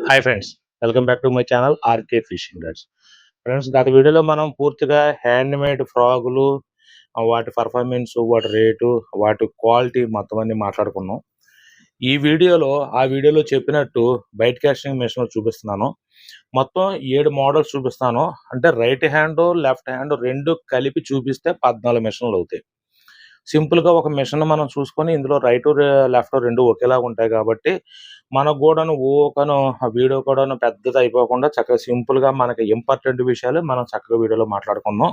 Hi friends, welcome back to my channel RK fishing guides. Friends, గత వీడియోలో మనం పూర్తిగా హ్యాండ్‌మేడ్ ఫ్రాగులు, వాటి పర్ఫార్మెన్స్, వాటి రేటు, వాటి క్వాలిటీ మొత్తం అన్నీ మాట్లాడుకున్నాం. ఈ వీడియోలో ఆ వీడియోలో చెప్పినట్టు బైట్ కాస్టింగ్ మిషన్ చూపిస్తున్నాను. మొత్తం 7 మోడల్స్ చూపిస్తాను. అంటే రైట్ హ్యాండ్, లెఫ్ట్ హ్యాండ్ 2 కలిపి చూపిస్తే 14 మిషన్లు అవుతాయి. సింపుల్‌గా ఒక మిషన్ మనం చూసుకొని ఇందులో రైటు, లెఫ్ట్ 2 ఒకేలాగా ఉంటాయి కాబట్టి మనకు కూడాను ఊకను ఆ వీడియో కూడాను పెద్దది అయిపోకుండా చక్కగా సింపుల్‌గా మనకి ఇంపార్టెంట్ విషయాలు మనం చక్కగా వీడియోలో మాట్లాడుకుందాం.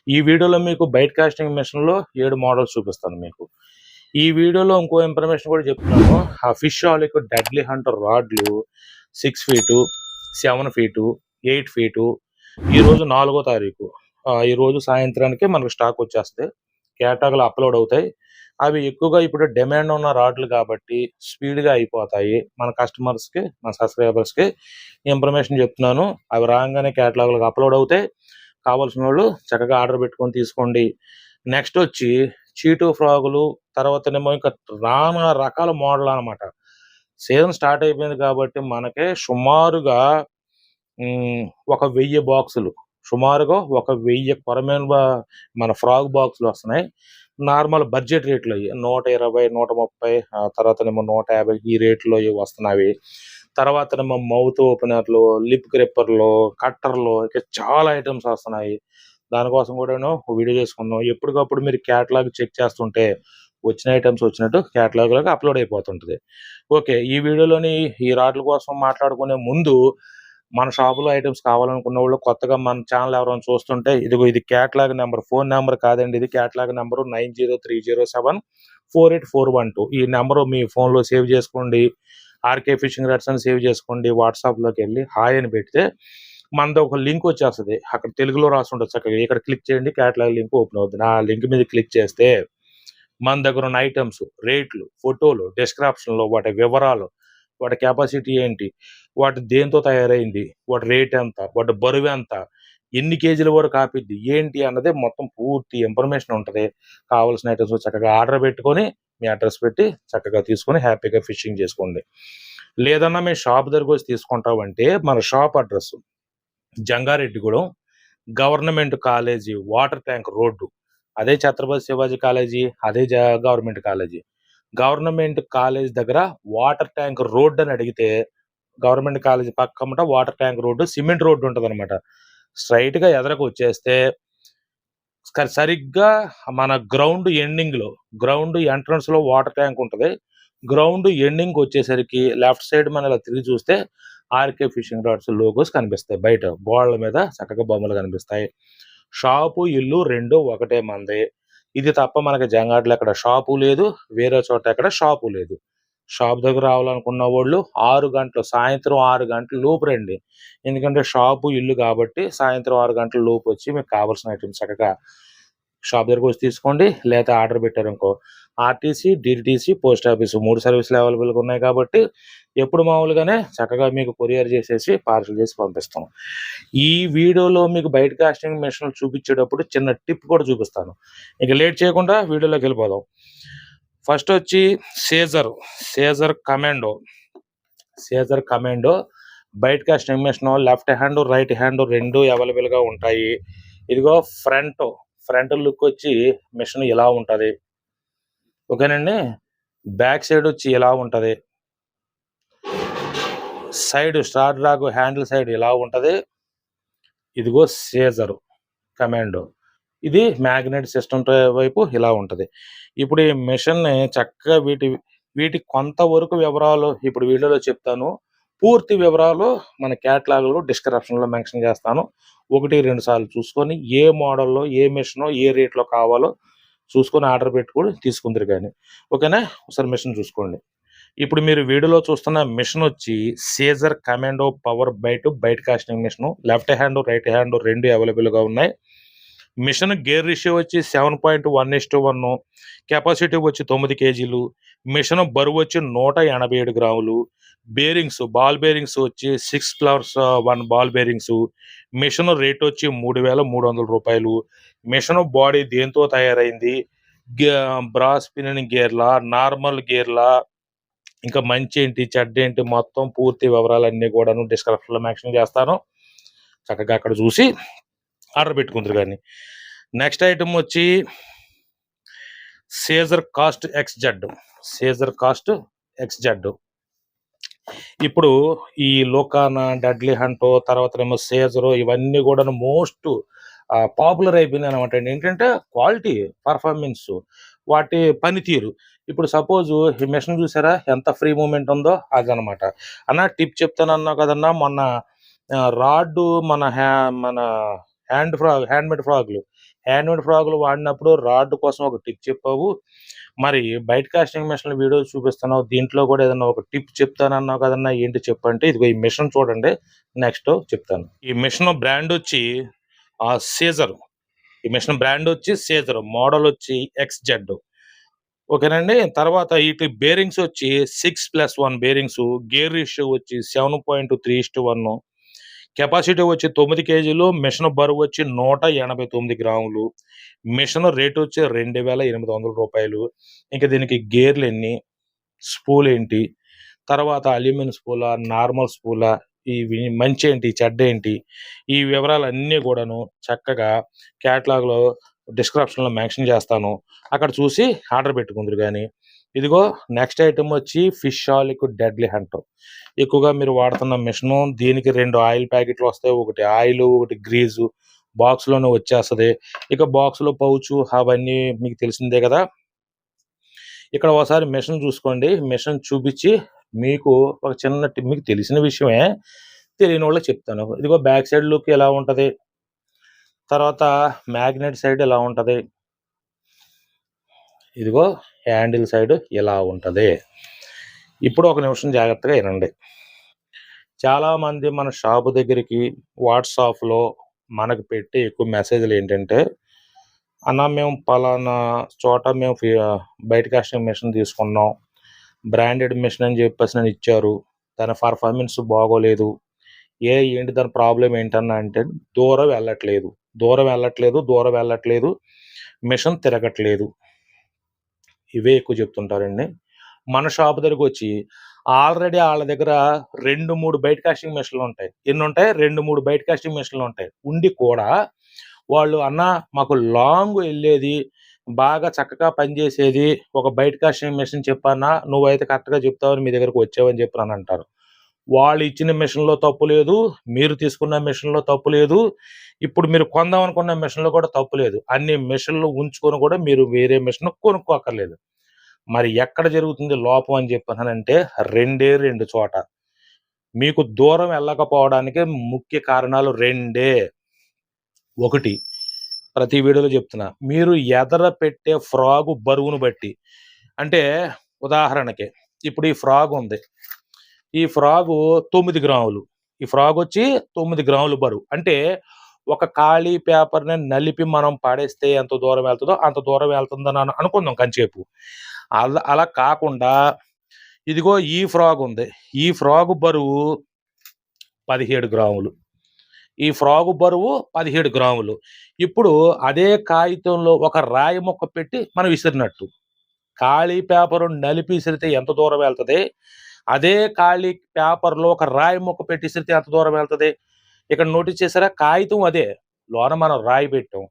ఈ వీడియోలో మీకు బైట్ కాస్టింగ్ మిషన్‌లో 7 మోడల్స్ చూపిస్తాను మీకు. ఈ వీడియోలో ఇంకో ఇన్ఫర్మేషన్ కూడా చెప్తున్నాను. ఆ ఫిషాలిక్ డెడ్లీ హంటర్ రాడ్లు 6 ఫీటు, 7 ఫీటు, 8 ఫీటు ఈరోజు 4వ తారీఖు. ఈరోజు సాయంత్రానికి మనకు స్టాక్ వచ్చేస్తాయి. కేటలాగ్‌లు అప్‌లోడ్ అవుతాయి. అవి ఎక్కువగా ఇప్పుడు డిమాండ్ ఉన్న రాడ్లు కాబట్టి స్పీడ్‌గా అయిపోతాయి. మన కస్టమర్స్‌కి, మన సబ్‌స్క్రైబర్స్‌కి ఇన్ఫర్మేషన్ చెప్తున్నాను. అవి రాంగానే కేటలాగ్‌లకు అప్‌లోడ్ అవుతాయి. కావాల్సినోళ్ళు చక్కగా ఆర్డర్ పెట్టుకొని తీసుకోండి. నెక్స్ట్ వచ్చి చీటు ఫ్రాగులు, తర్వాతనేమో ఇంకా నానా రకాల మోడల్ అనమాట. సీజన్ స్టార్ట్ అయిపోయింది కాబట్టి మనకి సుమారుగా ఒక 1000 బాక్సులు, సుమారుగా ఒక 1000 కొరమేను మన ఫ్రాగ్ బాక్సులు వస్తున్నాయి. నార్మల్ బడ్జెట్ రేట్లు అయ్యి 120, 130, తర్వాతనేమో 150 ఈ రేట్లో వస్తున్నాయి. తర్వాతనేమో మౌత్ ఓపెనర్లు, లిప్ గ్రిప్పర్లు, కట్టర్లు ఇక చాలా ఐటమ్స్ వస్తున్నాయి. దానికోసం కూడాను వీడియో చేసుకుందాం. ఎప్పటికప్పుడు మీరు కేటలాగ్ చెక్ చేస్తుంటే వచ్చిన ఐటమ్స్ వచ్చినట్టు కేటలాగ్‌లోకి అప్‌లోడ్ అయిపోతుంటది. ఓకే. ఈ వీడియోలోని ఈ రాడ్ల కోసం మాట్లాడుకునే ముందు మన షాపులో ఐటమ్స్ కావాలనుకున్నోళ్ళు కొత్తగా మన ఛానల్ ఎవరైనా చూస్తుంటే ఇదిగో ఇది కేటలాగ్ నంబర్, ఫోన్ నంబర్ కాదండి, ఇది కేటలాగ్ నంబరు 9030748412. ఈ నంబరు మీ ఫోన్‌లో సేవ్ చేసుకోండి. ఆర్కే ఫిషింగ్ రాడ్స్ అని సేవ్ చేసుకోండి. వాట్సాప్‌లోకి వెళ్ళి హాయ్ అని పెడితే మనది ఒక లింక్ వచ్చేస్తది. అక్కడ తెలుగులో రాసుంటది చక్కగా. ఇక్కడ క్లిక్ చేయండి, కేటలాగ్ లింక్ ఓపెన్ అవుతుంది. ఆ లింక్ మీద క్లిక్ చేస్తే మన దగ్గర ఉన్న ఐటమ్స్, రేట్లు, ఫోటోలు, డిస్క్రిప్షన్‌లో వాటి వివరాలు, వాటి కెపాసిటీ ఏంటి, వాటి దేంతో తయారైంది, వాటి రేట్ ఎంత, వాటి బరువెంత, ఎన్ని కేజీల వరకు ఆపిద్ది, ఏంటి అన్నది మొత్తం పూర్తి ఇన్ఫర్మేషన్ ఉంటది. కావాల్సిన ఐటమ్స్ చక్కగా ఆర్డర్ పెట్టుకొని మీ అడ్రస్ పెట్టి చక్కగా తీసుకొని హ్యాపీగా ఫిషింగ్ చేసుకోండి. లేదన్నా మేము షాప్ దగ్గరకు వచ్చి తీసుకుంటామంటే మన shop address Jangareddygudem government college water tank road. అదే ఛత్రపతి శివాజీ కాలేజీ, అదే గవర్నమెంట్ కాలేజీ. గవర్నమెంట్ కాలేజీ దగ్గర వాటర్ ట్యాంక్ రోడ్ అని అడిగితే గవర్నమెంట్ కాలేజీ పక్కమట water tank road, cement road ఉంటదనమాట. స్ట్రెయిట్‌గా ఎదరకు వచ్చేస్తే సరిగ్గా మన గ్రౌండ్ ఎంట్రన్స్‌లో వాటర్ ట్యాంక్ ఉంటది. గ్రౌండ్ ఎండింగ్‌కి వచ్చేసరికి లెఫ్ట్ సైడ్ మనం ఇలా తిరిగి చూస్తే ఆర్కే ఫిషింగ్ రాడ్స్ లోగోస్ కనిపిస్తాయి. బయట గోడల మీద చక్కగా బొమ్మలు కనిపిస్తాయి. షాపు, ఇల్లు 2 ఒకటే మనది. ఇది తప్ప మనకి జంగాట్లో ఎక్కడ షాపు లేదు. వేరే చోట ఎక్కడ షాపు లేదు. షాప్ దగ్గర రావాలనుకున్న వాళ్ళు 6 గంటలు, సాయంత్రం 6 గంటల లోపు రండి. ఎందుకంటే షాపు, ఇల్లు కాబట్టి సాయంత్రం 6 గంటల లోపు వచ్చి మీకు కావాల్సిన ఐటమ్స్ చక్కగా షాప్ దగ్గరకు వచ్చి తీసుకోండి. లేతే ఆర్డర్ పెట్టారనుకో ఆర్టీసీ, డీటీసీ, పోస్ట్ ఆఫీస్ 3 సర్వీసులు అవైలబుల్‌గా ఉన్నాయి కాబట్టి ఎప్పుడు మామూలుగానే చక్కగా మీకు కొరియర్ చేసేసి పార్సెల్ చేసి పంపిస్తాం. ఈ వీడియోలో మీకు బైట్ కాస్టింగ్ మిషన్లు చూపించేటప్పుడు చిన్న టిప్ కూడా చూపిస్తాను. ఇక లేట్ చేయకుండా వీడియోలోకి వెళ్ళిపోదాం. ఫస్ట్ వచ్చి Caesar commando bait casting machine left hand, right hand 2 అవైలబుల్‌గా ఉంటాయి. ఇదిగో ఫ్రంట్ లుక్ వచ్చి మిషన్ ఇలా ఉంటది. ఓకేనండి. బ్యాక్ సైడ్ వచ్చి ఇలా ఉంటది. Side star drag handle side ఇలా ఉంటది. ఇదిగో సీజర్ కమాండో. ఇది మ్యాగ్నెట్ సిస్టమ్ వైపు ఇలా ఉంటది. ఇప్పుడు ఈ మిషన్‌ని చక్కగా వీటి కొంతవరకు వివరాలు ఇప్పుడు వీడియోలో చెప్తాను. పూర్తి వివరాలు మన కేటలాగ్‌లో డిస్క్రిప్షన్‌లో మెన్షన్ చేస్తాను. 1, 2 సార్లు చూసుకొని ఏ మోడల్‌లో, ఏ మిషనో, ఏ రేట్‌లో కావాలో చూసుకొని ఆర్డర్ పెట్టుకొని తీసుకుందురు గాని. ఓకేనా? ఒకసారి మిషన్ చూసుకోండి. ఇప్పుడు మీరు వీడియోలో చూస్తున్న మిషన్ వచ్చి Caesar commando power bait casting machine. Left hand, right hand 2 అవైలబుల్‌గా ఉన్నాయి. మిషన్ గేర్ రేషియో వచ్చి 7.1:1, కెపాసిటీ వచ్చి 9 కేజీలు, మిషన్ బరువు వచ్చి 187 గ్రాములు, బాల్ బేరింగ్స్ వచ్చి 6+1 బాల్ బేరింగ్స్, మిషన్ రేట్ వచ్చి 3,300 రూపాయలు. మిషన్ బాడీ దేంతో తయారైంది, బ్రాస్ పినియన్ గేర్లా, నార్మల్ గేర్లా, ఇంకా మంచి ఏంటి, చెడ్డ ఏంటి, మొత్తం పూర్తి వివరాలన్నీ కూడాను డిస్క్రిప్షన్లో మెన్షన్ చేస్తాను. చక్కగా అక్కడ చూసి ఆర్డర్ పెట్టుకుందరు. కానీ నెక్స్ట్ ఐటమ్ వచ్చి Caesar cast XZ. Caesar cast XZ. ఇప్పుడు ఈ లోకానా, డెడ్లీ హంటో, తర్వాత ఏమో సీజరు, ఇవన్నీ కూడా మోస్ట్ పాపులర్ అయిపోయినాయి అనమాట. ఏంటంటే క్వాలిటీ, పర్ఫార్మెన్స్, వాటి పనితీరు. ఇప్పుడు సపోజ్ ఈ మిషన్ చూసారా ఎంత ఫ్రీ మూమెంట్ ఉందో, అదనమాట. అన్న టిప్ చెప్తానన్నా కదన్నా, మొన్న రాడ్ మన హ్యాండ్మేడ్ ఫ్రాగులు వాడినప్పుడు రాడ్ కోసం ఒక టిప్ చెప్పావు. మరి బయట కాస్టింగ్ మిషన్ వీడియో చూపిస్తున్నావు, దీంట్లో కూడా ఏదన్నా ఒక టిప్ చెప్తానన్నావు కదన్నా, ఏంటి చెప్పంటే ఇదిగో ఈ మిషన్ చూడండి. నెక్స్ట్ చెప్తాను. ఈ మిషన్ బ్రాండ్ వచ్చి సీజర్. ఈ మిషన్ బ్రాండ్ వచ్చి సీజర్, మోడల్ వచ్చి XZ. ఓకేనండి. తర్వాత వీటి బేరింగ్స్ వచ్చి 6+1 బేరింగ్స్, గేర్ రేషియో వచ్చి 7.3:1, కెపాసిటీ వచ్చి 9 కేజీలు, మిషన్ బరువు వచ్చి 189 గ్రాములు, మిషన్ రేట్ వచ్చి 2,800 రూపాయలు. ఇంకా దీనికి గేర్లు ఎన్ని, స్పూల్ ఏంటి, తర్వాత అల్యూమినియం స్పూలా, నార్మల్ స్పూలా, ఇవి మంచి ఏంటి, చెడ్డ ఏంటి, ఈ వివరాలు అన్నీ కూడాను చక్కగా క్యాటలాగ్లో డిస్క్రిప్షన్లో మెన్షన్ చేస్తాను. అక్కడ చూసి ఆర్డర్ పెట్టుకుందరు. కానీ ఇదిగో నెక్స్ట్ ఐటమ్ వచ్చి ఫిషాలిక్ డెడ్లీ హంటర్. ఎక్కువగా మీరు వాడుతున్న మిషను. దీనికి 2 ఆయిల్ ప్యాకెట్లు వస్తాయి. ఒకటి ఆయిల్, ఒకటి గ్రీజు బాక్స్లోనే వచ్చేస్తుంది. ఇక బాక్స్లో పౌచు అవన్నీ మీకు తెలిసిందే కదా. ఇక్కడ ఒకసారి మిషన్ చూసుకోండి. మిషన్ చూపించి మీకు ఒక చిన్న మీకు తెలిసిన విషయమే, తెలియని వాళ్ళకి చెప్తాను. ఇదిగో బ్యాక్ సైడ్ లుక్ ఎలా ఉంటుంది, తర్వాత మ్యాగ్నెట్ సైడ్ ఎలా ఉంటుంది, ఇదిగో హ్యాండిల్ సైడ్ ఎలా ఉంటుంది. ఇప్పుడు ఒక నిమిషం జాగ్రత్తగా వినండి. చాలామంది మన షాపు దగ్గరికి వాట్సాప్లో మనకు పెట్టే ఎక్కువ మెసేజ్లు ఏంటంటే, అన్న మేము పలానా చోట మేము బయట కాస్టింగ్ మిషన్ తీసుకున్నాం, బ్రాండెడ్ మిషన్ అని చెప్పేసి నేను ఇచ్చారు, దాని పర్ఫార్మెన్స్ బాగోలేదు, ఏంటి దాని ప్రాబ్లం ఏంటన్నా అంటే దూరం వెళ్ళట్లేదు, మిషన్ తిరగట్లేదు, ఇవే ఎక్కువ చెప్తుంటారండి. మన షాప్ దగ్గరకు వచ్చి ఆల్రెడీ వాళ్ళ దగ్గర 2-3 బయట కాస్టింగ్ మిషన్లు ఉంటాయి. ఎన్ని ఉంటాయి? 2-3 బయట కాస్టింగ్ మిషన్లు ఉంటాయి. ఉండి కూడా వాళ్ళు అన్న మాకు లాంగ్ వెళ్ళేది, బాగా చక్కగా పనిచేసేది ఒక బయట కాస్టింగ్ మిషన్ చెప్పన్నా, నువ్వైతే కరెక్ట్గా చెప్తావని మీ దగ్గరకు వచ్చావని చెప్పి అని అంటారు. వాళ్ళు ఇచ్చిన మిషన్లో తప్పు లేదు, మీరు తీసుకున్న మిషన్లో తప్పు లేదు, ఇప్పుడు మీరు కొందాం అనుకున్న మిషన్లో కూడా తప్పు లేదు. అన్ని మిషన్లు ఉంచుకొని కూడా మీరు వేరే మిషన్ కొనుక్కోక్కర్లేదు. మరి ఎక్కడ జరుగుతుంది లోపం అని చెప్పానంటే 2 చోట. మీకు దూరం వెళ్ళకపోవడానికి ముఖ్య కారణాలు 2. ఒకటి, ప్రతి వీడియోలో చెప్తున్నా, మీరు ఎదర పెట్టే ఫ్రాగు బరువును బట్టి. అంటే ఉదాహరణకి ఇప్పుడు ఈ ఫ్రాగ్ ఉంది, ఈ ఫ్రాగు 9 గ్రాములు, ఈ ఫ్రాగ్ వచ్చి 9 గ్రాములు బరువు. అంటే ఒక ఖాళీ పేపర్ని నలిపి మనం పాడేస్తే ఎంత దూరం వెళ్తుందో అంత దూరం వెళ్తుందని అనుకుందాం కంచేపు. అలా కాకుండా ఇదిగో ఈ ఫ్రాగ్ ఉంది, ఈ ఫ్రాగు బరువు 17 గ్రాములు, ఈ ఫ్రాగు బరువు 17 గ్రాములు. ఇప్పుడు అదే కాగితంలో ఒక రాయి ముక్క పెట్టి మనం విసిరినట్టు, ఖాళీ పేపరు నలిపి విసిరితే ఎంత దూరం వెళ్తుంది, అదే ఖాళీ పేపర్లో ఒక రాయి ముక్క పెట్టి విసిరితే ఎంత దూరం వెళ్తుంది. ఇక్కడ నోటీస్ చేసారా, కాగితం అదే, లోన మనం రాయి పెట్టాం,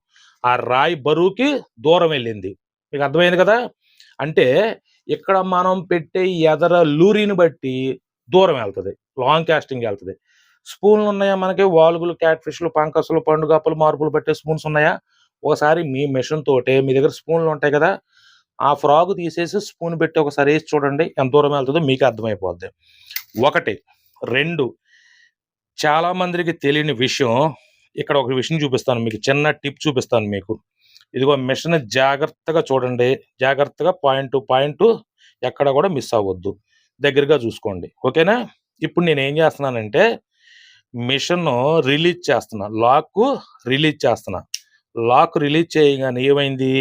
ఆ రాయి బరువుకి దూరం వెళ్ళింది. మీకు అర్థమైంది కదా. అంటే ఇక్కడ మనం పెట్టే ఎదర లూరిని బట్టి దూరం వెళ్తుంది, లాంగ్ కాస్టింగ్ వెళ్తుంది. స్పూన్లు ఉన్నాయా మనకి, వాల్గులు, క్యాట్ ఫిష్లు, పంకసులు, పండుగప్పలు, మార్పులు పట్టే స్పూన్స్ ఉన్నాయా. ఒకసారి మీ మిషన్ తోటే మీ దగ్గర స్పూన్లు ఉంటాయి కదా, ఆ ఫ్రాగ్ తీసేసి స్పూన్ పెట్టి ఒకసారి వేసి చూడండి ఎంత దూరం వెళ్తుందో మీకు అర్థమైపోద్ది. 1. 2, చాలా మందికి తెలియని విషయం, ఇక్కడ ఒక విషయం చూపిస్తాను మీకు, చిన్న టిప్ చూపిస్తాను మీకు. ఇదిగో మిషన్ జాగ్రత్తగా చూడండి, జాగ్రత్తగా పాయింట్ టు పాయింట్ ఎక్కడ కూడా మిస్ అవ్వద్దు, దగ్గరగా చూసుకోండి. ఓకేనా. ఇప్పుడు నేను ఏం చేస్తున్నానంటే మిషన్ రిలీజ్ చేస్తున్నా, లాక్ రిలీజ్ చేయగానే ఏమైంది,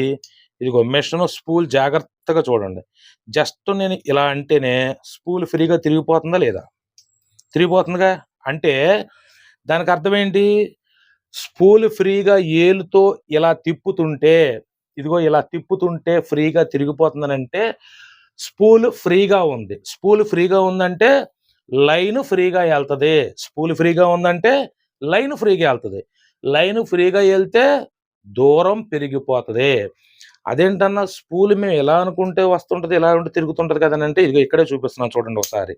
ఇదిగో మిషన్ స్పూల్ జాగ్రత్తగా చూడండి. జస్ట్ నేను ఇలా అంటేనే స్పూల్ ఫ్రీగా తిరిగిపోతుందా లేదా, తిరిగిపోతుందిగా. అంటే దానికి అర్థం ఏంటి, స్పూల్ ఫ్రీగా ఏలుతో ఇలా తిప్పుతుంటే, ఇదిగో ఇలా తిప్పుతుంటే ఫ్రీగా తిరిగిపోతుందని అంటే స్పూల్ ఫ్రీగా ఉంది. స్పూల్ ఫ్రీగా ఉందంటే లైను ఫ్రీగా ఎళ్తది. స్పూల్ ఫ్రీగా ఉందంటే లైను ఫ్రీగా ఎళ్తది. లైను ఫ్రీగా ఎళ్తే దూరం పెరిగిపోతది. అదేంటన్నా స్పూల్ మేము ఇలా అనుకుంటే వస్తుంటది, ఇలా ఉంటే తిరుగుతుంటది కదనంటే, ఇదిగో ఇక్కడే చూపిస్తున్నాను చూడండి ఒకసారి.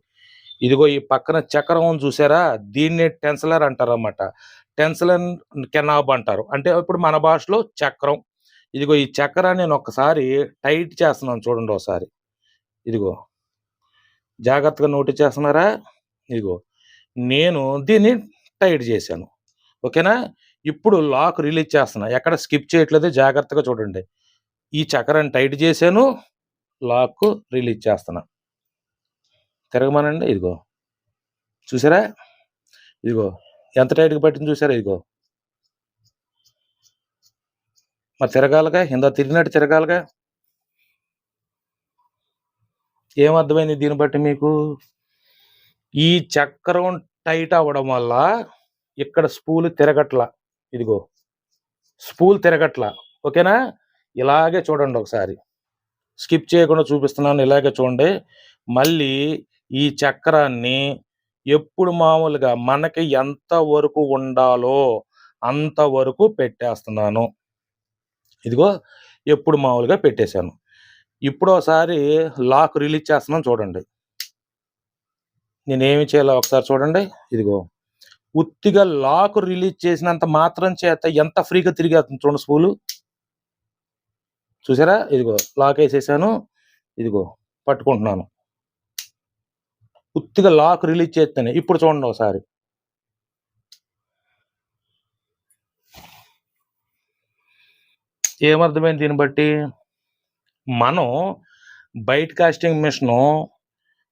ఇదిగో ఈ పక్కన చక్రం ఉంది చూసారా? దీన్నే టెన్సలర్ అంటారన్నమాట. టెన్సలన్ కెనాబ్ అంటారు. అంటే ఇప్పుడు మన భాషలో చక్రం. ఇదిగో ఈ చక్రాన్ని నేను ఒక్కసారి టైట్ చేస్తున్నాను చూడండి ఒకసారి. ఇదిగో జాగ్రత్తగా నోటీస్ చేస్తున్నారా? ఇదిగో నేను దీన్ని టైట్ చేశాను. ఓకేనా? ఇప్పుడు లాక్ రిలీజ్ చేస్తున్నా. ఎక్కడ స్కిప్ చేయట్లేదు జాగ్రత్తగా చూడండి. ఈ చక్రాన్ని టైట్ చేశాను. లాక్ రిలీజ్ చేస్తున్నా. తిరగమనండి. ఇదిగో చూసారా? ఇదిగో ఎంత టైట్‌గా పట్టింది చూసారా? ఇదిగో. మరి తిరగాలిగా. ఇందాక తిరిగినట్టు తిరగాలిగా. ఏం అర్థమైంది దీన్ని బట్టి మీకు? ఈ చక్రం టైట్ అవ్వడం వల్ల ఇక్కడ స్పూల్ తిరగట్ల. ఇదిగో స్పూల్ తిరగట్ల. ఓకేనా? ఇలాగే చూడండి ఒకసారి. స్కిప్ చేయకుండా చూపిస్తున్నాను. ఇలాగే చూడండి. మళ్ళీ ఈ చక్రాన్ని ఎప్పుడు మామూలుగా మనకి ఎంత వరకు ఉండాలో అంత వరకు పెట్టేస్తున్నాను. ఇదిగో ఎప్పుడు మామూలుగా పెట్టేశాను. ఇప్పుడోసారి లాక్ రిలీజ్ చేస్తున్నాను చూడండి. నేనేమి చేయాలో ఒకసారి చూడండి. ఇదిగో ఉత్తిగా లాక్ రిలీజ్ చేసినంత మాత్రం చేత ఎంత ఫ్రీగా తిరిగేస్తుంది చూడండి స్పూలు. చూసారా? ఇదిగో లాకేసేసాను. ఇదిగో పట్టుకుంటున్నాను. ఉత్తిగా లాక్ రిలీజ్ చేస్తేనే. ఇప్పుడు చూడండి ఒకసారి. ఏమర్థమైంది దీన్ని బట్టి? మనం బయట కాస్టింగ్ మిషను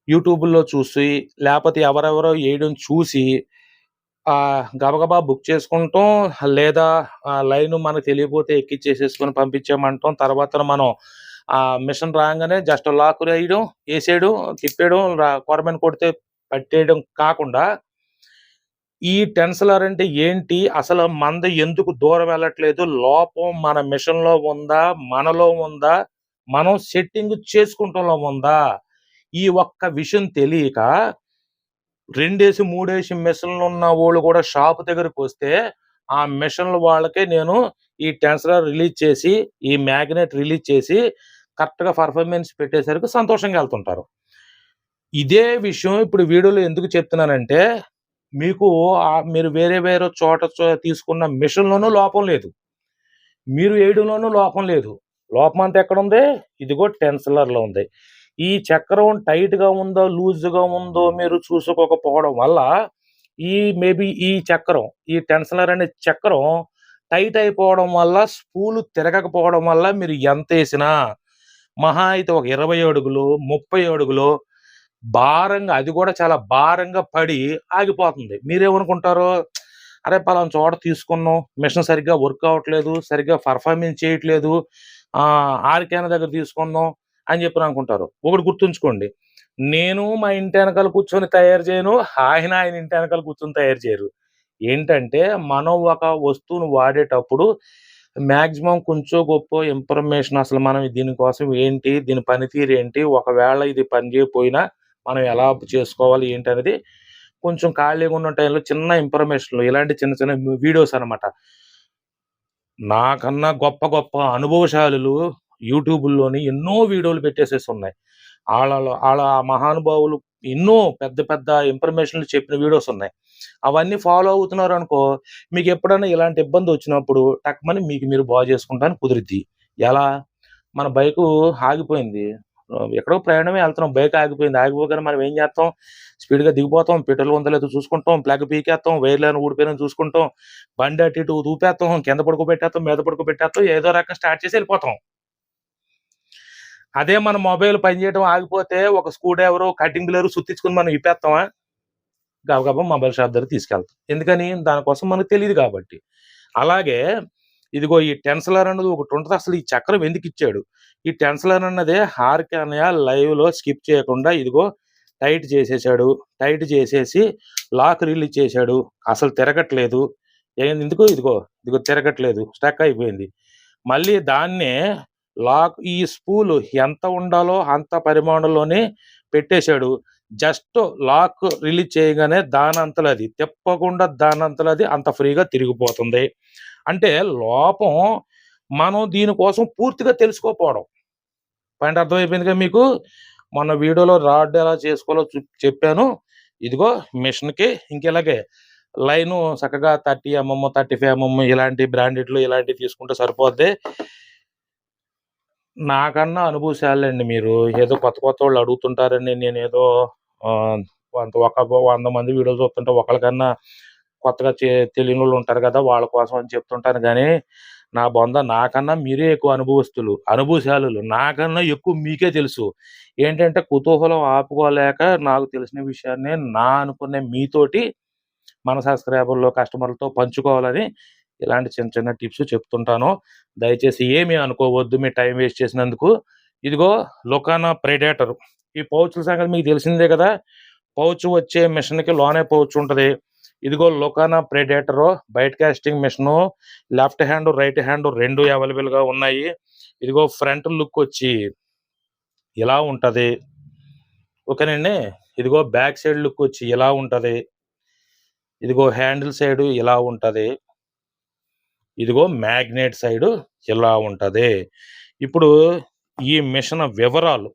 యూట్యూబ్‌లో చూసి, లేపోతే ఎవరెవరో ఏయడం చూసి గబగబా బుక్ చేసుకుంటాం. లేదా లైను మనకు తెలియపోతే ఎక్కిచ్చేసేసుకొని పంపించేయమంటాం. తర్వాత మనం మిషన్ రాంగానే జస్ట్ లాక్ వేయడం, ఏసేయడం, తిప్పేయడం, కొరమీన కొడితే పట్టేయడం కాకుండా, ఈ టెన్సలర్ అంటే ఏంటి? అసలు మనది ఎందుకు దూరం వెళ్ళట్లేదు? లోపం మన మిషన్‌లో ఉందా? మనలో ఉందా? మనం సెట్టింగ్ చేసుకుంటంలో ఉందా? ఈ ఒక్క విషయం తెలియక 2 3 మిషన్లున్న వోళ్ళు కూడా షాప్ దగ్గరకొస్తే, ఆ మిషన్‌ల వాళ్ళకే నేను ఈ టెన్సలర్ రిలీజ్ చేసి, ఈ మ్యాగ్నెట్ రిలీజ్ చేసి, కరెక్ట్‌గా పర్ఫార్మెన్స్ పెట్టేసరికి సంతోషంగా ఎళ్తుంటారు. ఇదే విషయం ఇప్పుడు వీడియోలో ఎందుకు చెప్తున్నానంటే, మీకు మీరు వేరే వేరే చోట తీసుకున్న మిషన్‌లోనూ లోపం లేదు. మీరు ఏయడంలోనూ లోపం లేదు. లోపమంతా ఎక్కడుంది? ఇదిగో టెన్సలర్‌లో ఉంది. ఈ చక్రం టైట్‌గా ఉందో, లూజ్‌గా ఉందో మీరు చూసుకోకపోవడం వల్ల, మేబీ ఈ చక్రం, ఈ టెన్సలర్ అనే చక్రం టైట్ అయిపోవడం వల్ల, స్పూలు తిరగకపోవడం వల్ల మీరు ఎంతేసినా, మహా అయితే ఒక 20 అడుగులో, 30 అడుగులో భారంగా, అది కూడా చాలా భారంగా పడి ఆగిపోతుంది. మీరేమనుకుంటారు? అరే! పలానా చోట తీసుకున్నాం. మిషన్ సరిగ్గా వర్క్ అవ్వట్లేదు. సరిగ్గా పర్ఫార్మెన్స్ చేయట్లేదు. ఆర్‌కెన దగ్గర తీసుకున్నాం అని చెప్పని అనుకుంటారు. ఒకటి గుర్తుంచుకోండి. నేను మా ఇంటి ఎనకాల కూర్చొని తయారు చేయను. ఆయన ఇంటి ఎనకాల కూర్చొని తయారు చేయరు. ఏంటంటే, మనం ఒక వస్తువును వాడేటప్పుడు మాక్సిమం కొంచో గొప్పో ఇన్ఫర్మేషన్ అసలు మనం దీనికోసం ఏంటి? దీని పనితీరు ఏంటి? ఒకవేళ ఇది పని చేయకపోయినా మనం ఎలా చేసుకోవాలి ఏంటనేది కొంచెం ఖాళీగా ఉన్న టైంలో చిన్న ఇన్ఫర్మేషన్‌లు ఇలాంటి చిన్న చిన్న వీడియోస్ అనమాట. నాకన్నా గొప్ప గొప్ప అనుభవశాలులు యూట్యూబుల్లోని ఎన్నో వీడియోలు పెట్టేసేసున్నాయి. ఆళ్ళ మహానుభావులు ఎన్నో పెద్ద పెద్ద ఇన్ఫర్మేషన్‌లు చెప్పిన వీడియోస్ ఉన్నాయి. అవన్నీ ఫాలో అవుతున్నారనుకో, మీకెప్పుడన్నా ఇలాంటి ఇబ్బందొచ్చినప్పుడు టక్‌మని మీకు మీరు బాగు చేసుకుంటానికి కుదిరిద్ది. ఎలా? మన బైకు ఆగిపోయింది. ఎక్కడో ప్రయాణమే ఎళ్తున్నాం. బైక్ ఆగిపోయింది. ఆగిపోగానే మనం ఏం చేత్తాం? స్పీడ్‌గా దిగిపోతాం. పెట్రోల్ ఉందో లేదో చూసుకుంటాం. ప్లగ్ పీకేత్తాం. వైర్‌లేమైనా ఊడిపోయినాయని చూసుకుంటాం. బండి అటు ఇటు ఊపేత్తాం. కింద పడుకోబెట్టేత్తాం. మీద పడుకోబెట్టేత్తాం. ఏదో రకంగా స్టార్ట్ చేసి ఎళ్ళిపోతాం. అదే మన మొబైల్ పనిచేయడం ఆగిపోతే ఒక స్క్రూ డ్రైవరు, కటింగ్ ప్లేయరు సుత్తిచ్చుకొని మనం ఇప్పేత్తామా? గబగబా మొబైల్ షాప్ దగ్గరికి తీసుకెళ్తాం. ఎందుకని? దానికోసం మనకు తెలీదు కాబట్టి. అలాగే ఇదిగో ఈ టెన్సలర్ అన్నది ఒకటుంటది. అసలు ఈ చక్రం ఎందుకిచ్చాడు? ఈ టెన్సలర్ అన్నదే హార్క్ అన్నయ్య లైవ్‌లో స్కిప్ చేయకుండా ఇదిగో టైట్ చేసేసాడు. టైట్ చేసేసి లాక్ రిలీజ్ చేశాడు. అసలు తిరగట్లేదు. ఎందుకు? ఇదిగో తిరగట్లేదు. స్టక్ అయిపోయింది. మళ్ళీ దాన్నే లాక్ ఈ స్పూలు ఎంత ఉండాలో అంత పరిమాణంలోనే పెట్టేశాడు. జస్ట్ లాక్ రిలీజ్ చేయగానే దానంతలది తిప్పకుండా దానంతలది అంత ఫ్రీగా తిరిగిపోతుంది. అంటే లోపం మనం దీనికోసం పూర్తిగా తెలుసుకోకపోవడం. పాయింట్ అర్థమైపోయిందిగా మీకు? మొన్న వీడియోలో రాడ్ ఎలా చేసుకోవాలో చెప్పాను. ఇదిగో మిషన్‌కి ఇంకిలాగే లైను చక్కగా 30 ఎంఎం, 35 ఎంఎం ఇలాంటి బ్రాండెడ్‌లు ఇలాంటివి తీసుకుంటే సరిపోద్ది. నాకన్నా అనుభవశాలండి మీరు. ఏదో కొత్తోళ్ళు అడుగుతుంటారని నేనేదో ఒక 100 మంది వీడియోలు చూస్తుంటే ఒకళ్ళకన్నా కొత్తగా తెలియనోళ్ళు ఉంటారు కదా! వాళ్ళ కోసం అని చెప్తుంటాను గానీ, నా బొంద నాకన్నా మీరే ఎక్కువ అనుభవశాలులు. నాకన్నా ఎక్కువ మీకే తెలుసు. ఏంటంటే కుతూహలం ఆపుకోలేక నాకు తెలిసిన విషయాన్ని అనుకునే మీతోటి మన సబ్స్క్రైబర్‌లు, కస్టమర్‌లతో పంచుకోవాలని ఇలాంటి చిన్న చిన్న టిప్స్ చెప్తుంటాను. దయచేసి ఏమీ అనుకోవద్దు మీ టైం వేస్ట్ చేసినందుకు. ఇదిగో లొకానా ప్రెడేటర్. ఈ పౌచుల సంగతి మీకు తెలిసిందే కదా! పౌచ్ వచ్చే మిషన్‌కి లోనే పౌచ్ ఉంటది. ఇదిగో Lokana predator bait casting machine. Left hand, right hand 2 అవైలబుల్‌గా ఉన్నాయి. ఇదిగో ఫ్రంట్ లుక్ వచ్చి ఇలా ఉంటది. ఓకేనండి. ఇదిగో బ్యాక్ సైడ్ లుక్ వచ్చి ఇలా ఉంటది. ఇదిగో హ్యాండిల్ సైడు ఇలా ఉంటది. ఇదిగో మ్యాగ్నెట్ సైడు ఇలా ఉంటది. ఇప్పుడు ఈ మిషన్ వివరాలు,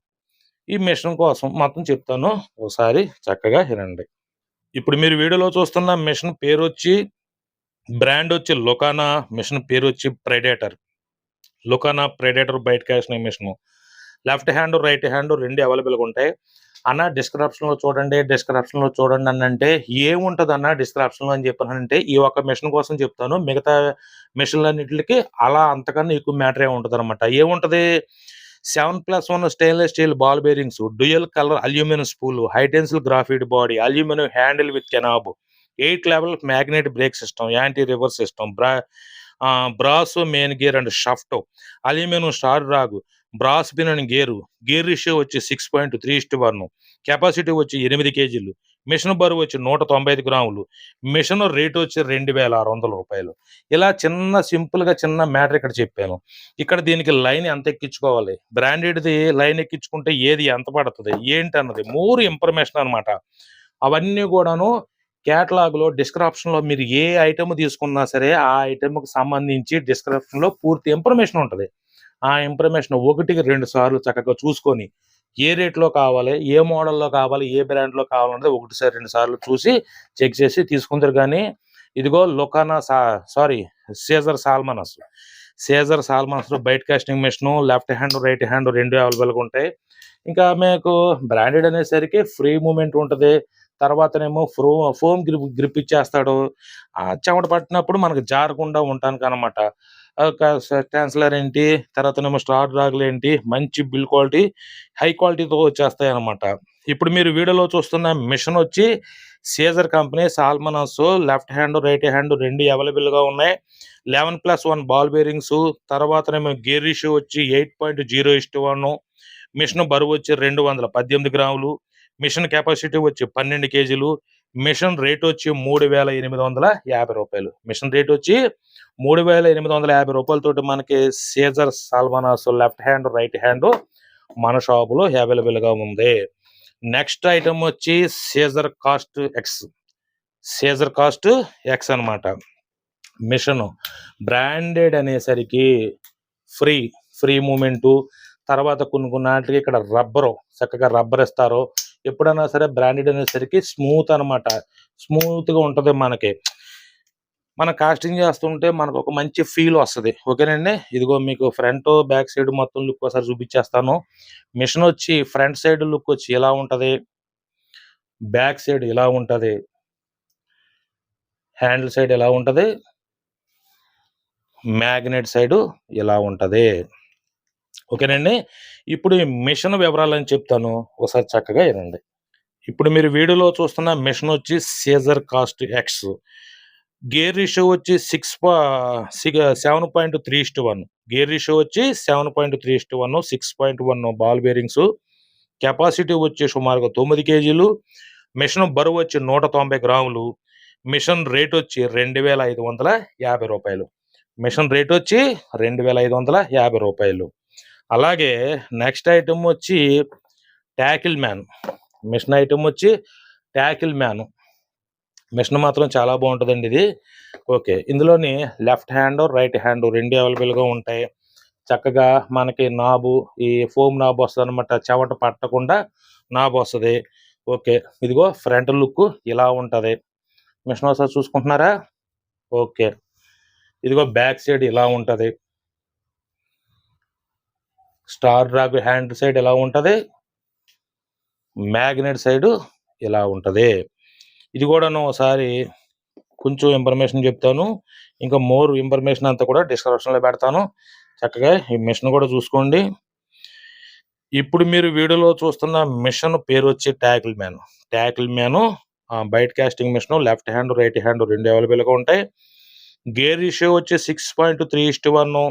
ఈ మిషన్ కోసం మొత్తం చెప్తాను. ఒకసారి చక్కగా వినండి. ఇప్పుడు మీరు వీడియోలో చూస్తున్న మిషన్ పేరొచ్చి బ్రాండ్ వచ్చి లొకానా, మిషన్ పేరొచ్చి predator. Lokana predator bait casting machine. Left hand, right hand 2 అవైలబుల్‌గా ఉంటాయి. అన్న డిస్క్రిప్షన్‌లో చూడండి అనంటే, ఏముంటదన్న డిస్క్రిప్షన్‌లో అని చెప్పానంటే, ఈ ఒక్క మిషన్ కోసం చెప్తాను. మిగతా మిషన్‌లన్నిట్లికి అలా అంతకన్నా ఎక్కువ మ్యాటర్ ఏమి ఉంటదనమాట. ఏముంటది 7+1 stainless steel ball bearings, dual colour aluminium spool, high tensile graphite body, aluminium handle with knob, 8 level magnet brake system, anti reverse system, brass main gear and shaft, aluminium star drag, brass pin and gear ratio వచ్చి 6.3:1, capacity వచ్చి 8 కేజీలు, machine బరువు వచ్చి 195 గ్రాములు, machine rate వచ్చి 2,600 రూపాయలు. ఇలా సింపుల్గా చిన్న మ్యాటర్ ఇక్కడ చెప్పాను. ఇక్కడ దీనికి లైన్ ఎంత ఎక్కించుకోవాలి, బ్రాండెడ్ది లైన్ ఎక్కించుకుంటే ఏది ఎంత పడుతుంది ఏంటన్నది మోర్ ఇన్ఫర్మేషన్ అనమాట. అవన్నీ కూడాను క్యాటలాగ్లో డిస్క్రిప్షన్లో మీరు ఏ ఐటమ్ తీసుకున్నా సరే ఆ ఐటమ్కి సంబంధించి డిస్క్రిప్షన్లో పూర్తి ఇన్ఫర్మేషన్ ఉంటుంది. ఆ ఇన్ఫర్మేషన్ 1కి 2 సార్లు చక్కగా చూసుకొని ఏ రేట్లో కావాలి, ఏ మోడల్లో కావాలి, ఏ బ్రాండ్లో కావాలన్నది 2 సార్లు చూసి చెక్ చేసి తీసుకుంటారు. కానీ ఇదిగో Lokana Caesar Salmonas bait casting machine, left hand, right hand 2 అవైలబుల్‌గా ఉంటాయి. ఇంకా మీకు బ్రాండెడ్ అనేసరికి ఫ్రీ మూమెంట్ ఉంటుంది. తర్వాతనేమో ఫోమ్ గ్రిప్ ఇచ్చేస్తాడు. చెమట పట్టినప్పుడు మనకు జారకుండా ఉండటానికనమాట. ట్రాన్స్‌లర్ ఏంటి, తర్వాతనేమో స్టార్ రాగులేంటి, మంచి బిల్డ్ క్వాలిటీ, హై క్వాలిటీతో వచ్చేస్తాయనమాట. ఇప్పుడు మీరు వీడియోలో చూస్తున్న మిషన్ వచ్చి Caesar company Salmonas, left hand, right hand 2 అవైలబుల్‌గా ఉన్నాయి. 11+1 బాల్ బేరింగ్స్, తర్వాతనేమో గేర్ రేషియో వచ్చి 8.0:1, మిషన్ బరువు వచ్చి 218 గ్రాములు, మిషన్ కెపాసిటీ వచ్చి 12 కేజీలు, మిషన్ రేట్ వచ్చి 3,850 రూపాయలు. మిషన్ రేట్ వచ్చి 3,850 రూపాయలతోటి మనకి Caesar Salmonas left hand, right hand మన షాపులో అవైలబుల్‌గా ఉంది. నెక్స్ట్ ఐటమ్ వచ్చి సీజర్ కాస్ట్ ఎక్స్ అనమాట. మిషన్ బ్రాండెడ్ అనేసరికి ఫ్రీ మూమెంటు, తర్వాత కొన్ని నాటికి ఇక్కడ చక్కగా రబ్బర్ ఇస్తారు. ఎప్పుడైనా సరే బ్రాండెడ్ అనేసరికి స్మూత్ అనమాట. స్మూత్‌గా ఉంటుంది మనకి. మనం కాస్టింగ్ చేస్తుంటే మనకు ఒక మంచి ఫీల్ వస్తది. ఓకేనండి. ఇదిగో మీకు ఫ్రంట్, బ్యాక్ సైడ్ మొత్తం లుక్ ఒకసారి చూపించేస్తాను. మిషన్ వచ్చి ఫ్రంట్ సైడ్ లుక్ వచ్చి ఇలా ఉంటది. బ్యాక్ సైడ్ ఇలా ఉంటది. హ్యాండిల్ సైడ్ ఇలా ఉంటది. మ్యాగ్నెట్ సైడు ఇలా ఉంటది. ఓకేనండి. ఇప్పుడు ఈ మిషన్ వివరాలని చెప్తాను. ఒకసారి చక్కగా వినండి. ఇప్పుడు మీరు వీడియోలో చూస్తున్న మిషన్ వచ్చి Caesar cast X. Gear ratio వచ్చి 7.3:1. గేర్ రేషియో వచ్చి 7.3:1, 6.1 బాల్ బేరింగ్స్, కెపాసిటీ వచ్చి సుమారుగా 9 కేజీలు, మిషన్ బరువు వచ్చి 190 గ్రాములు, మిషన్ రేట్ వచ్చి 2,550 రూపాయలు. మిషన్ రేట్ వచ్చి 2,550 రూపాయలు. అలాగే నెక్స్ట్ ఐటమ్ వచ్చి ట్యాకిల్ మ్యాన్. మిషన్ ఐటమ్ వచ్చి ట్యాకిల్ మ్యాన్. మిషన్ మాత్రం చాలా బాగుంటుందండి ఇది. ఓకే, ఇందులోని లెఫ్ట్ హ్యాండ్ రైట్ హ్యాండ్ రెండు అవైలబుల్గా ఉంటాయి. చక్కగా మనకి నాబు ఈ ఫోమ్ నాబు వస్తుంది అనమాట, చెవట పట్టకుండా నాబు వస్తుంది. ఓకే, ఇదిగో ఫ్రంట్ లుక్ ఇలా ఉంటుంది. మిషన్ ఒకసారి చూసుకుంటున్నారా? ఓకే, ఇదిగో బ్యాక్ సైడ్ ఇలా ఉంటుంది. స్టార్ డ్రాగ్ హ్యాండ్ సైడ్ ఇలా ఉంటుంది. మ్యాగ్నెట్ సైడ్ ఇలా ఉంటుంది. ఇది కూడాను ఒకసారి కొంచెం ఇన్ఫర్మేషన్ చెప్తాను, ఇంకా మోర్ ఇన్ఫర్మేషన్ అంతా కూడా డిస్క్రిప్షన్లో పెడతాను. చక్కగా ఈ మిషన్ కూడా చూసుకోండి. ఇప్పుడు మీరు వీడియోలో చూస్తున్న మిషన్ పేరు వచ్చి tackle man. Tackle man bait casting machine. Left hand right hand రెండు అవైలబుల్గా ఉంటాయి. గేర్ రేషియో వచ్చి 6.3:1.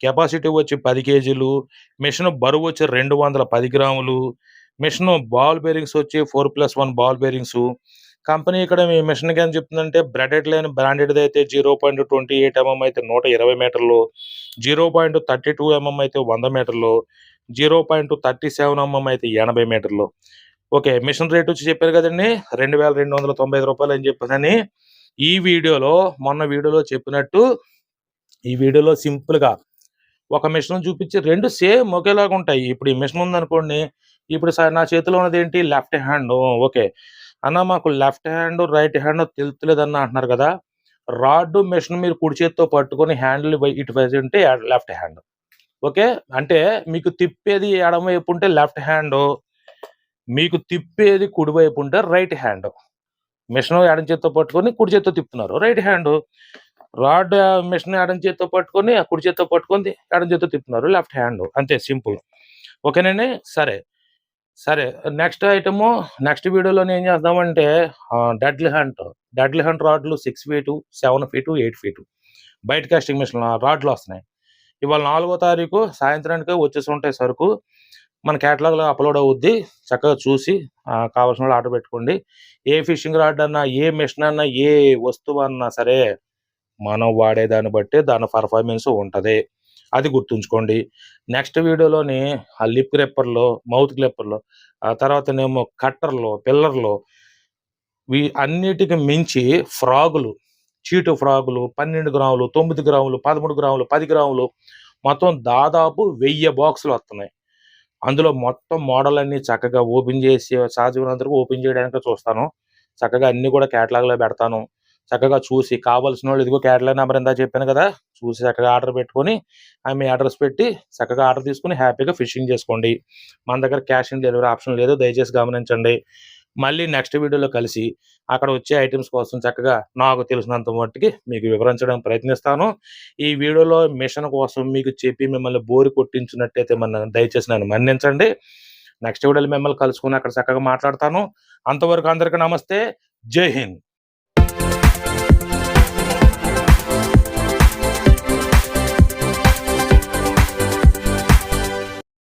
కెపాసిటీ వచ్చి 10 కేజీలు. మిషన్ బరువు వచ్చి 210 గ్రాములు. మిషన్ బాల్ బేరింగ్స్ వచ్చి 4+1 బాల్ బేరింగ్స్. కంపెనీ ఇక్కడ మీ మిషన్కి ఏం చెప్తుందంటే బ్రాడెడ్ లైన్ బ్రాండెడ్ అయితే 0.28 mm అయితే 120 మీటర్లు, 0.32 mm అయితే 100 మీటర్లు, 0.37 mm అయితే 80 మీటర్లు. ఓకే, మిషన్ రేట్ వచ్చి చెప్పారు కదండి 2295 రూపాయలు అని చెప్పేసి. ఈ వీడియోలో మొన్న వీడియోలో చెప్పినట్టు ఈ వీడియోలో సింపుల్గా ఒక మిషన్ చూపించి రెండు సేమ్ ఒకేలాగా ఉంటాయి. ఇప్పుడు ఈ మిషన్ ఉందనుకోండి, ఇప్పుడు నా చేతిలో ఉన్నది ఏంటి? Left hand. ఓకే అన్న, మాకు లెఫ్ట్ హ్యాండ్ రైట్ హ్యాండ్ తెలుతులేదన్న అంటున్నారు కదా. రాడ్ మిషన్ మీరు కుడి చేతితో పట్టుకొని హ్యాండిల్ ఇటు వైపు ఉంటే లెఫ్ట్ హ్యాండ్. ఓకే, అంటే మీకు తిప్పేది ఎడమవైపు ఉంటే లెఫ్ట్ హ్యాండ్, మీకు తిప్పేది కుడివైపు ఉంటే రైట్ హ్యాండ్. మిషన్ ఎడం చేతితో పట్టుకొని కుడి చేతితో తిప్పుతున్నారు, రైట్ హ్యాండ్. రాడ్ మిషన్ ఎడం చేతితో పట్టుకొని కుడి చేతితో పట్టుకొని ఎడం చేతితో తిప్పుతున్నారు, లెఫ్ట్ హ్యాండ్. అంతే, సింపుల్. ఓకేనండి. సరే సరే, నెక్స్ట్ ఐటము నెక్స్ట్ వీడియోలో ఏం చేద్దామంటే డెడ్లీ హంట్ రాడ్లు 6 ఫీటు 7 ఫీటు 8 ఫీటు బయట కాస్టింగ్ మిషన్ రాడ్లు వస్తున్నాయి. ఇవాళ 4వ తారీఖు సాయంత్రానికి వచ్చేసి ఉంటాయి సరుకు. మన క్యాటలాగ్లో అప్లోడ్ అవుద్ది. చక్కగా చూసి కావాల్సిన వాళ్ళు ఆర్డర్ పెట్టుకోండి. ఏ ఫిషింగ్ రాడ్ అన్నా, ఏ మిషన్ అన్నా, ఏ వస్తువు అన్నా సరే మనం వాడేదాన్ని బట్టి దాని పర్ఫార్మెన్స్ ఉంటుంది, అది గుర్తుంచుకోండి. నెక్స్ట్ వీడియోలోని ఆ లిప్ గ్రిప్పర్లో, మౌత్ గ్రిప్పర్లో, ఆ తర్వాతనేమో కట్టర్లో, పిల్లర్లో, అన్నిటికి మించి ఫ్రాగులు, చీటు ఫ్రాగులు 12 గ్రాములు 9 గ్రాములు 13 గ్రాములు 10 గ్రాములు మొత్తం దాదాపు 1000 బాక్సులు వస్తున్నాయి. అందులో మొత్తం మోడల్ అన్ని చక్కగా ఓపెన్ చేసి సాధ్యమైనంతవరకు ఓపెన్ చేయడానికి చూస్తాను. చక్కగా అన్ని కూడా క్యాటలాగ్లో పెడతాను. చక్కగా చూసి కావాల్సిన వాళ్ళు ఇదిగో క్యాటలాగ్ నెంబర్ ఇందా చెప్పాను కదా, చూసి చక్కగా ఆర్డర్ పెట్టుకొని మీ అడ్రస్ పెట్టి చక్కగా ఆర్డర్ తీసుకుని హ్యాపీగా ఫిషింగ్ చేసుకోండి. మన దగ్గర క్యాష్ ఆన్ డెలివరీ ఆప్షన్ లేదు, దయచేసి గమనించండి. మళ్ళీ నెక్స్ట్ వీడియోలో కలిసి అక్కడ వచ్చే ఐటమ్స్ కోసం చక్కగా నాకు తెలిసినంత మట్టుకి మీకు వివరించడానికి ప్రయత్నిస్తాను. ఈ వీడియోలో మిషన్ కోసం మీకు చెప్పి మిమ్మల్ని బోరు కొట్టించినట్టయితే దయచేసి నన్ను మన్నించండి. నెక్స్ట్ వీడియోలో మిమ్మల్ని కలుసుకుని అక్కడ చక్కగా మాట్లాడతాను. అంతవరకు అందరికీ నమస్తే. జై హింద్.